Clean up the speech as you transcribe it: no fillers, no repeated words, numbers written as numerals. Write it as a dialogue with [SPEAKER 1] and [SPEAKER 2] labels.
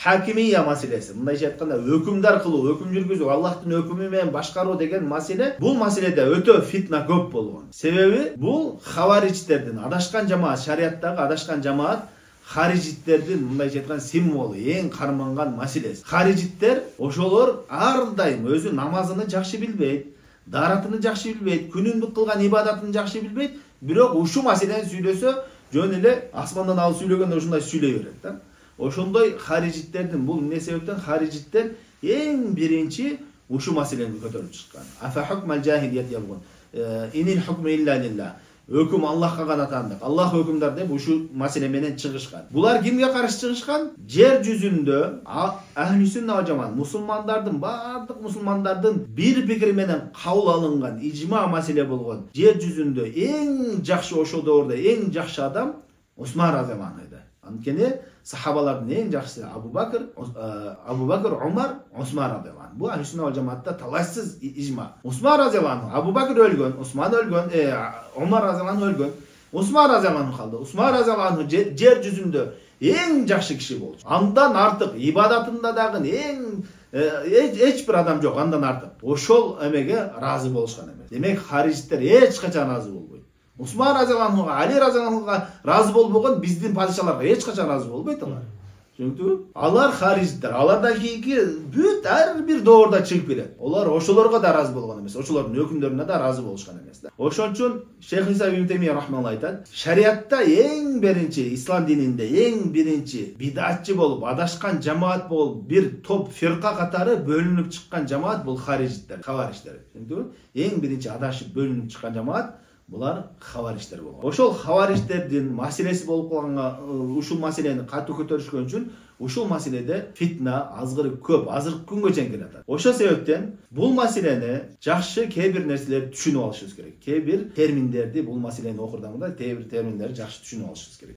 [SPEAKER 1] hakimiyya maселеси. Мындайча айтканда өкүмдар кылуу, өкүм жүргүзүү, Аллахтын өкүмү менен башкаруу деген маселе, бул маселеде өтө фитна көп болгон. Себеби бул хаваричтердин, адашкан жамаат, шариаттагы адашкан жамаат харижиттердин мындайча айткан символу, эң карманган маселеси. Харижиттер ошолор ар дайым өзү намазыны жакшы билбейт, даратыны жакшы билбейт, күнүндүк кылган ибадатын жакшы билбейт, бирок ушу маселени сүйлөсө жөн эле асмандан алып сүйлөгөндө ушундай сүйлөй берет да. Ошондой харижиттердин, бул эмне себептен харижиттер эң биринчи ушу маселени көтөрүп чыккан. Афа хукмал жахилият ялгон. Инил хукму илля лилlah. Өкүм Аллахка гана таандык. Аллах өкүмдар деп ушу маселе менен чыгышкан. Булар кимге каршы чыгышкан? Жер жүзүндө ахли сүнна вал жамаат, мусулмандардын, бардык мусулмандардын бир пикири менен кабыл алынган ижма маселе болгон. Жер жүзүндө эң жакшы ошол доордо эң жакшы адам Усман разияллаху анху edi. Анткени сахабалардын эң жакшысы Абу Бакр, Умар, Усман разияллаху анху. Бул ахли сүнна вал жамаатта талашсыз ижма. Усман разияллаху анху, Абу Бакр өлгөн, Усман өлгөн, Умар разияллаху анху өлгөн. Усман разияллаху анху калды. Усман разияллаху анху жер жүзүндө эң жакшы киши болчу. Андан артык ибадатында дагы эң эч бир адам жок, андан артык. Ошол эмеге разы болушкан эмес. Демек харижиттер эч качан разы болбойт. Усман разияллаху анхуга, Али разияллаху анхуга разы болбогон биздин падишаларга эч качан разы болбойт алар. Түшүндүңбү? Алар харижиттер, алардан кийинки бүт ар бир доорда чыгып келет. Олар ошолорго да разы болгон эмес, ошолордун өкүмдөрүнө да разы болушкан эмес да. Ошон үчүн Шейх Исам ибн Теймия рахмаллаху айтат, шариатта эң биринчи, ислам дининде эң биринчи бидатчы болуп, адашкан жамаат болуп, бир топ фирка катары бөлүнүп чыккан жамаат бул харижиттер, хавариштер. Түшүндүңбү? Эң биринчи адашып бөлүнүп чыккан жамаат булар хавариштер болгон. Ошол хаваришттердин маселеси болуп калганга, ушул маселени катуу көтөрүшкөн үчүн ушул маселеде фитна азгыры көп, азыркы күнгө чейин келатат. Ошол себептен бул маселени жакшы кээ бир нерселерди түшүнүп алышыбыз керек. Кээ бир терминдерди бул маселени окурдагында кээ бир терминдерди жакшы түшүнүп алышыбыз керек.